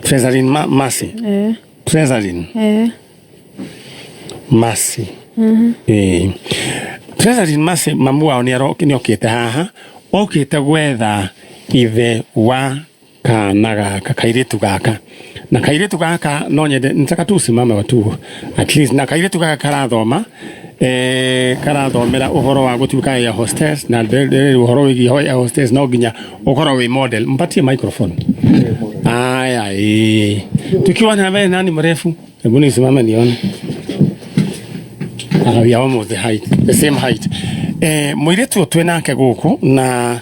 Treasurin Mercy. Treasurin. Mercy. Treasurin Mercy mamu wao ni okite haha. Okite gwetha ithe wa kana gaka kairitu gaka. Na kairitu gaka no nyende nitaka tu simama watu. At least na kairitu gaka karathoma. Karathomera uhoro wa gutuika ya hostess na uhoro wigi ya hostess no ginya ukoro wi model. Mpatie microphone. Aya tukiwa na wewe nani mrefu? Hebu nisimame nione. We are almost the same height. Mwiretu twenake guku na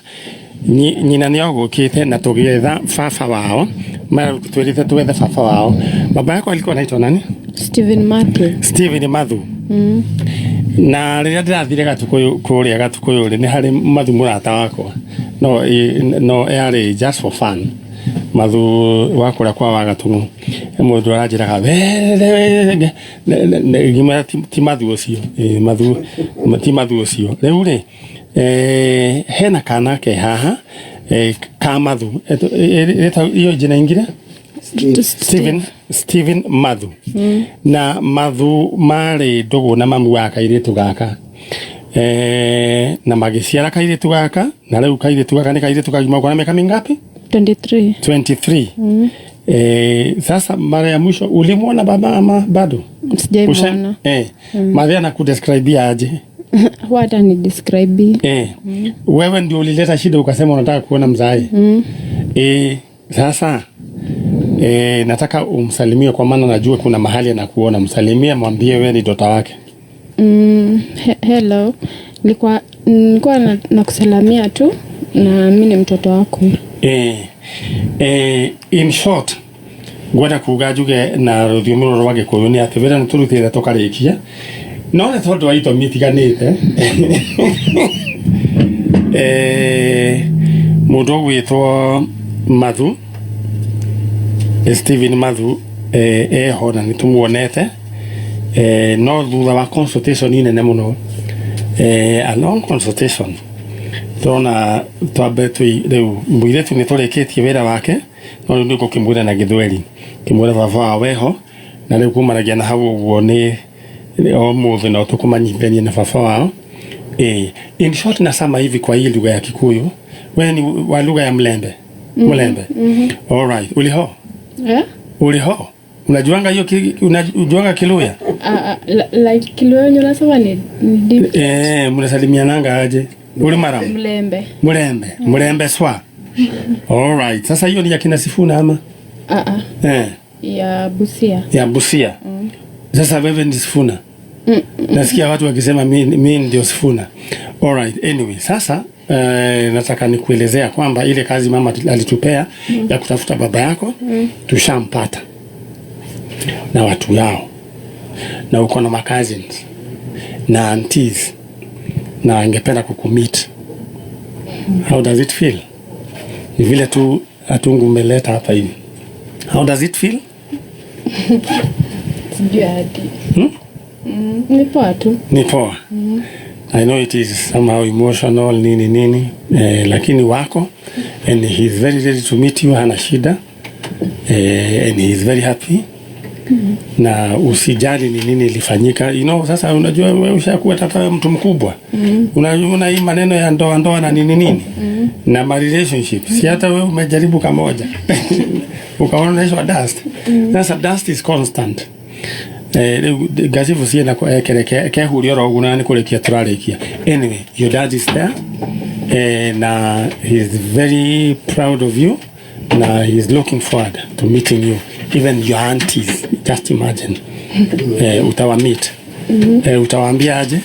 nyina ni ogukite na tugietha fafa wao. Mara twirite twethe fafa wao. Baba yako alikuwa anaitwa nani? Steven Mathu. Na riria ndirathire Gatukuyu kuria Gatukuyu ni hari Mathu murata wakwa. No yari just for fun. Mathu wakura kwa Wagatungu. Mundu aranjiraga gima ti Mathu ucio. Mathu ti Mathu ucio. Riu ri hena kana ke haha ka Mathu. Iyo jina ingire? Steven Mathu. Na Mathu mari ndugu na mamu wa kairitu gaka. Na magiciara kairitu gaka na riu kairitu gaka ni kairitu gaka kwa miaka mingapi? 23. Sasa mara ya mwisho ulimwona baba ama bado? Sijaimwona. Madhia na kudescribe aje? Wata ni describe. Wewe ndio ulileta shida ukasema unataka kuona mzae. Sasa nataka umsalimie kwa maana najua kuna mahali anakuona. Msalimie, mwambie wewe ni dota wake. Hello. Nilikuwa nakusalamia tu na mimi ni mtoto wako. In short, gwenda kuga juge na ruthiumu rwage kuyu ni ati wira nturutire tukarikia no ne tondu aito mitiganite mundu gwitwo Mathu, Steven Mathu hona ni tumuonete no thutha wa consultation nene muno a long consultation tona twabe riu mwiretu ni tureketie wira wake no ndio gukimwira na Githweri kimwira baba wawe ho na riu kumaragia na hau uguo ni o muthe no tukumanyithania na baba wao. In short na sama hivi kwa hii lugha ya Kikuyu wewe ni wa lugha ya Mlembe. Mlembe. All right. Uliho? Uliho? Unajuanga hiyo unajuanga Kiluya? Like Kiluya unasema ni deep. Mnasalimiananga aje? Ulimara? Mlembe swa. All right. Sasa hiyo ni ya kina Sifuna ama? Ya Busia. Ya Busia. Sasa wewe ni Sifuna. Nasikia watu wakisema mimi ndio Sifuna. All right. Anyway, sasa nataka nikuelezea kwamba ile kazi mama alitupea ya kutafuta baba yako tushampata na watu yao na uko na cousins na aunties na angependa kukumit. How does it feel? Ni vile tu atungu meleta hapa hivi. How does it feel? Ni poa tu. Ni poa. I know it is somehow emotional nini lakini wako and he is very ready to meet you, hana shida and he is very happy. Na usijali ni nini ilifanyika, you know. Sasa unajua wewe ushakuwa tata mtu mkubwa, unajua hii maneno ya ndoa na nini na ma relationship, si hata wewe umejaribu kamoja ukaoneshwa dust. Sasa dust is constant. Gazifu siye na ke hurio roguna ni kurekia turarikia. Anyway, your dad is there na he is very proud of you na he is looking forward to meeting you. Even your aunties, just imagine. Utawa meet. Utawaambia aje?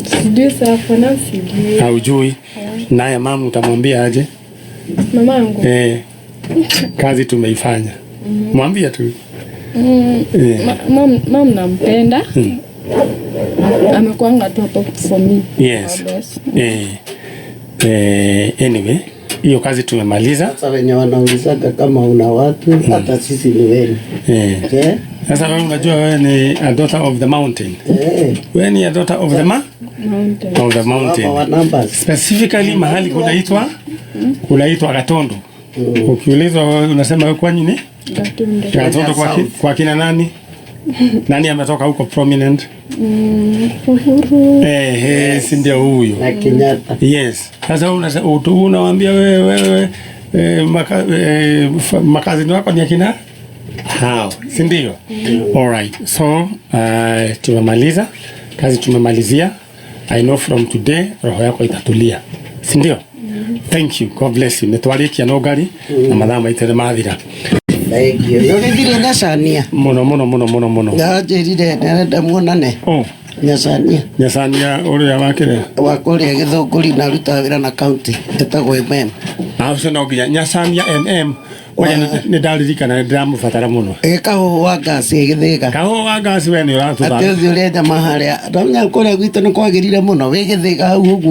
Sijui safa na sijui. Haujui. Naye mama utamwambia aje? Mamangu. Kazi tumeifanya. Mwambie tu. Mom nampenda. Amekuanga tu hapo for me. Yes. Anyway, hiyo kazi tumemaliza. Sasa wenye wanaulizaga kama una watu hata sisi ni wewe. Sasa wewe unajua wewe ni a daughter of the mountain. Wewe ni a daughter of the mountain. Of the mountain. Specifically mahali kunaitwa Gatondo. Ukiulizwa unasema wewe kwanyu ni Gatundu. Gatundu kwa kina nani? Nani ametoka huko prominent? Uhuru. Si ndio huyo. Na Kenyatta. Yes. Sasa unawaambia wewe makazi wako ni akina hao, si ndio? Alright. So tumemaliza kazi, tumemalizia. I know from today roho yako itatulia, si ndio? Thank you. God bless you. Netwarikia no ngari na madama itere mathira. Thank you. No githire Nyacania. Muno. Njirire nenda muonane. Nyacania uria wakire. Wakuria Githunguri na ruta wira na county. Etagwo MM. Ucio no nginya Nyacania MM. Oya nĩ ndaririkana nĩ ndĩramũbatara mũno. Kahũa wa ngasi Gĩthĩga. Kahũa wa ngasi we nĩ ũratũtha. Atĩ ũthiĩ ũrĩa nyama harĩa. Ndamenya kũrĩa gwitũ nĩ kwagĩrire mũno wĩ Gĩthĩga hau ũguo.